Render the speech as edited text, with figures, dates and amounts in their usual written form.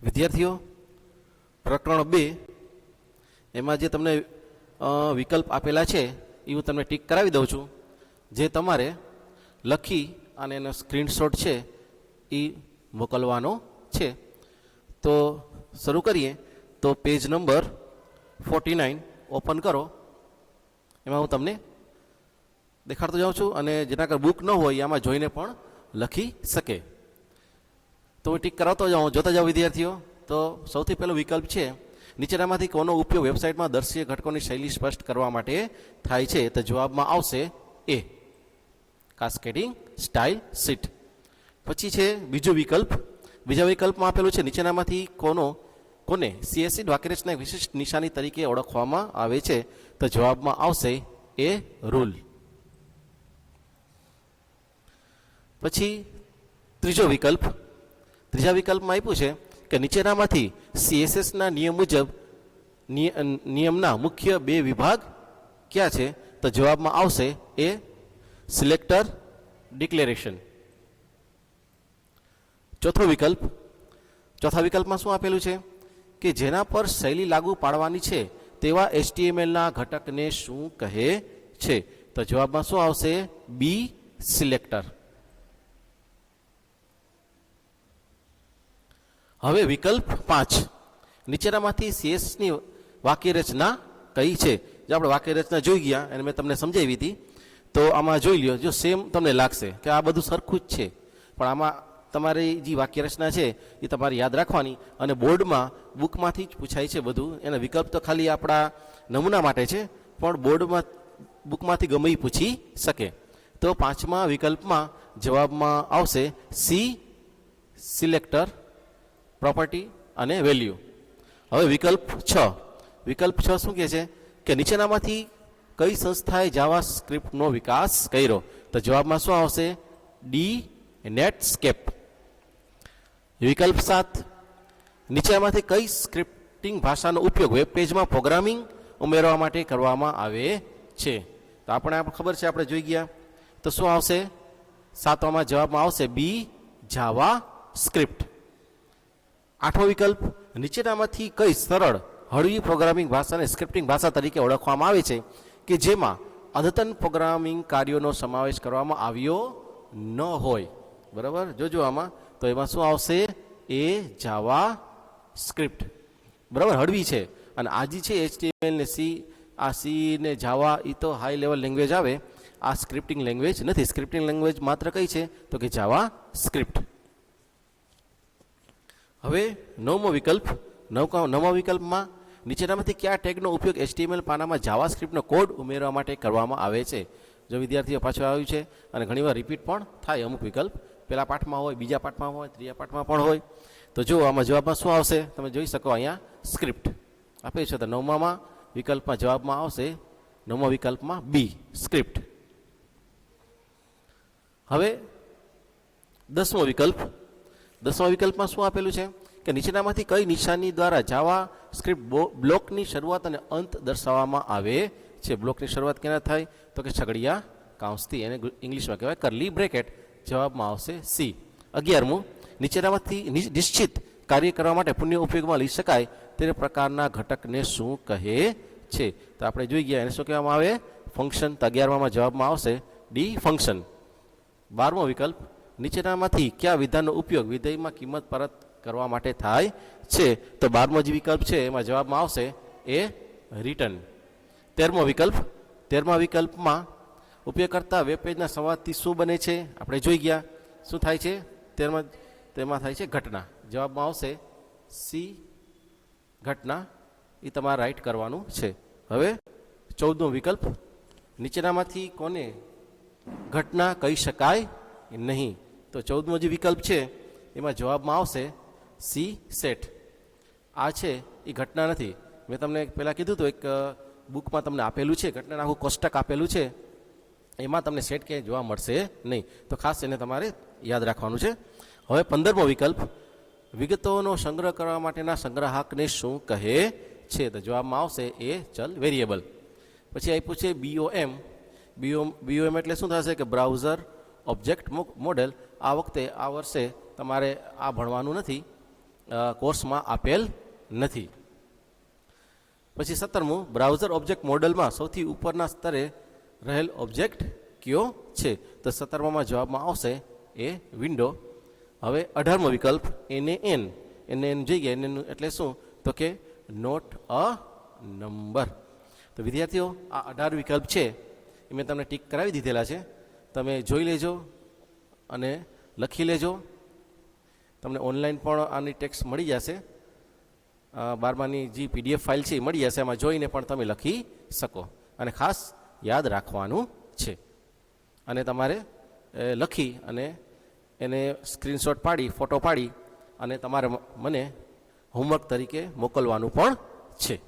વિદ્યાર્થીઓ, પ્રકરણ 2 એમાં જે તમને વિકલ્પ આપેલા છે એ હું તમને ટીક કરાવી દઉં છું, જે તમારે લખી અને એનો સ્ક્રીનશોટ છે એ મોકલવાનો છે. તો શરૂ કરીએ. તો પેજ નંબર 49 ઓપન કરો. એમાં હું તમને દેખાડતો જાઉં છું, અને જેના આગળ બુક ન હોય આમાં જોઈને પણ લખી શકે. તો હું ટીક કરાવતો જાઉં, જોતા જાઓ વિદ્યાર્થીઓ. તો સૌથી પહેલો વિકલ્પ છે, નીચેનામાંથી કોનો ઉપયોગ વેબસાઇટમાં દર્શીય ઘટકોની શૈલી સ્પષ્ટ કરવા માટે થાય છે? તો જવાબમાં આવશે એ, કાસ્કેડિંગ સ્ટાઇલ શીટ. પછી છે બીજો વિકલ્પ. બીજા વિકલ્પમાં આપેલું છે, નીચેનામાંથી કોને CSC વાક્યરચના એક વિશિષ્ટ નિશાની તરીકે ઓળખવામાં આવે છે? તો જવાબમાં આવશે એ, રૂલ. પછી ત્રીજો વિકલ્પ. ત્રીજા વિકલ્પમાં આપ્યું છે કે નીચેનામાંથી CSSના નિયમ મુજબ નિયમના મુખ્ય 2 વિભાગ ક્યાં છે? તો જવાબમાં આવશે એ, સિલેક્ટર ડિક્લેરેશન. ચોથો વિકલ્પ. ચોથા વિકલ્પમાં શું આપેલું છે કે જેના પર શૈલી લાગુ પાડવાની છે તેવા HTMLના ઘટકને શું કહે છે? તો જવાબમાં શું આવશે? બી, સિલેક્ટર. હવે વિકલ્પ 5. નીચેનામાંથી CSSની વાક્યરચના કઈ છે? જો આપણે વાક્યરચના જોઈ ગયા અને મેં તમને સમજાવી હતી, તો આમાં જોઈ લ્યો. જો સેમ તમને લાગશે કે આ બધું સરખું જ છે, પણ આમાં તમારી જે વાક્યરચના છે એ તમારે યાદ રાખવાની, અને બોર્ડમાં બુકમાંથી જ પૂછાય છે બધું. એના વિકલ્પ તો ખાલી આપણા નમૂના માટે છે, પણ બોર્ડમાં બુકમાંથી ગમે એ પૂછી શકે. તો 5મા વિકલ્પમાં જવાબમાં આવશે સી, સિલેક્ટર, પ્રોપર્ટી અને વેલ્યુ. હવે વિકલ્પ 6. વિકલ્પ 6 શું કહે છે કે નીચેનામાંથી કઈ સંસ્થાએ જાવા સ્ક્રિપ્ટનો વિકાસ કર્યો? તો જવાબમાં શું આવશે? D, Netscape. વિકલ્પ 7. નીચેનામાંથી કઈ સ્ક્રિપ્ટિંગ ભાષાનો ઉપયોગ વેબ પેજમાં પ્રોગ્રામિંગ ઉમેરવા માટે કરવામાં આવે છે? તો આપણે ખબર છે, આપણે જોઈ ગયા. તો શું આવશે? 7માં જવાબમાં આવશે બી, જાવા સ્ક્રિપ્ટ. 8મો વિકલ્પ. નીચેનામાંથી કઈ સરળ હળવી પ્રોગ્રામિંગ ભાષાને સ્ક્રિપ્ટિંગ ભાષા તરીકે ઓળખવામાં આવે છે કે જેમાં અદ્યતન પ્રોગ્રામિંગ કાર્યોનો સમાવેશ કરવામાં આવ્યો ન હોય? બરાબર, જોજો આમાં. તો એમાં શું આવશે? એ, જાવા સ્ક્રિપ્ટ. બરાબર, હળવી છે. અને આ જે છે HTML ને સી, આ સી ને જાવા એ તો હાઈ લેવલ લેંગ્વેજ આવે. આ સ્ક્રિપ્ટિંગ લેંગ્વેજ નથી. સ્ક્રિપ્ટિંગ લેંગ્વેજ માત્ર કઈ છે? તો કે જાવા સ્ક્રિપ્ટ. હવે 9મો વિકલ્પ. 9મા વિકલ્પમાં નીચેનામાંથી કયા ટેગનો ઉપયોગ HTML પાનામાં જાવા સ્ક્રિપ્ટનો કોડ ઉમેરવા માટે કરવામાં આવે છે? જો વિદ્યાર્થીઓ પાછળ આવ્યું છે, અને ઘણીવાર રિપીટ પણ થાય અમુક વિકલ્પ. પહેલા પાઠમાં હોય, બીજા પાઠમાં હોય, ત્રીજા પાઠમાં પણ હોય. તો જો આમાં જવાબમાં શું આવશે? તમે જોઈ શકો અહીંયા સ્ક્રિપ્ટ આપે છે. તો 9મા વિકલ્પમાં જવાબમાં આવશે, 9મા વિકલ્પમાં બી, સ્ક્રિપ્ટ. હવે 10મો વિકલ્પ. 10મા વિકલ્પમાં શું આપેલું છે કે નીચેનામાંથી કઈ નિશાની દ્વારા જાવા સ્ક્રિપ્ટ બ્લોકની શરૂઆત અને અંત દર્શાવવામાં આવે છે? બ્લોકની શરૂઆત કેના થાય? તો કે છગડીયા કાઉન્સથી, એને ઇંગ્લિશમાં કહેવાય કરલી બ્રેકેટ. જવાબમાં આવશે સી. 11મું. નીચેનામાંથી નિશ્ચિત કાર્ય કરવા માટે પુણ્ય ઉપયોગમાં લઈ શકાય તે પ્રકારના ઘટકને શું કહે છે? તો આપણે જોઈ ગયા, એને શું કહેવામાં આવે? ફંક્શન. તો 11માં જવાબમાં આવશે ડી, ફંક્શન. 12મો વિકલ્પ. નીચેનામાંથી કયા વિધાનનો ઉપયોગ વિધેયમાં કિંમત પરત કરવા માટે થાય છે? તો 12મો જે વિકલ્પ છે એમાં જવાબમાં આવશે એ, રિટર્ન. 13મો વિકલ્પ. 13મા વિકલ્પમાં ઉપયોગ કરતા વેબ પેજના સંવાદથી શું બને છે? આપણે જોઈ ગયા. શું થાય છે? તેમાં થાય છે ઘટના. જવાબમાં આવશે સી, ઘટના. એ તમારે રાઈટ કરવાનું છે. હવે 14મો વિકલ્પ. નીચેનામાંથી કોને ઘટના કહી શકાય નહીં? તો 14મો જે વિકલ્પ છે એમાં જવાબમાં આવશે સી, સેટ. આ છે એ ઘટના નથી. મેં તમને પહેલાં કીધું હતું, એક બુકમાં તમને આપેલું છે, ઘટનાનું આખું કોષ્ટક આપેલું છે, એમાં તમને સેટ ક્યાંય જોવા મળશે નહીં. તો ખાસ એને તમારે યાદ રાખવાનું છે. હવે 15મો વિકલ્પ. વિગતોનો સંગ્રહ કરવા માટેના સંગ્રાહકને શું કહે છે? તો જવાબમાં આવશે એ, ચલ, વેરિયેબલ. પછી આપ્યું છે BOM. BOM એટલે શું થશે કે બ્રાઉઝર ઓબ્જેક્ટ મોડેલ. આ વર્ષે તમારે આ ભણવાનું નથી, કોર્સમાં આપેલ નથી. પછી 17મું, બ્રાઉઝર ઓબ્જેક્ટ મોડલમાં સૌથી ઉપરના સ્તરે રહેલ ઓબ્જેક્ટ કયો છે? તો 17માં જવાબમાં આવશે એ વિન્ડો. હવે 18મો વિકલ્પ NaN જઈ ગયા. NaN એટલે શું? તો કે નોટ અ નંબર. તો વિદ્યાર્થીઓ, આ 18 વિકલ્પ છે એ મેં તમને ટીક કરાવી દીધેલા છે. તમે જોઈ લેજો અને લખી લેજો. તમને ઓનલાઈન પણ આની ટેક્સ્ટ મળી જશે. 12માની જે PDF ફાઇલ છે એ મળી જશે. એમાં જોઈને પણ તમે લખી શકો. અને ખાસ યાદ રાખવાનું છે. અને તમારે લખી અને એને સ્ક્રીનશોટ પાડી, ફોટો પાડી અને તમારે મને હોમવર્ક તરીકે મોકલવાનું પણ છે.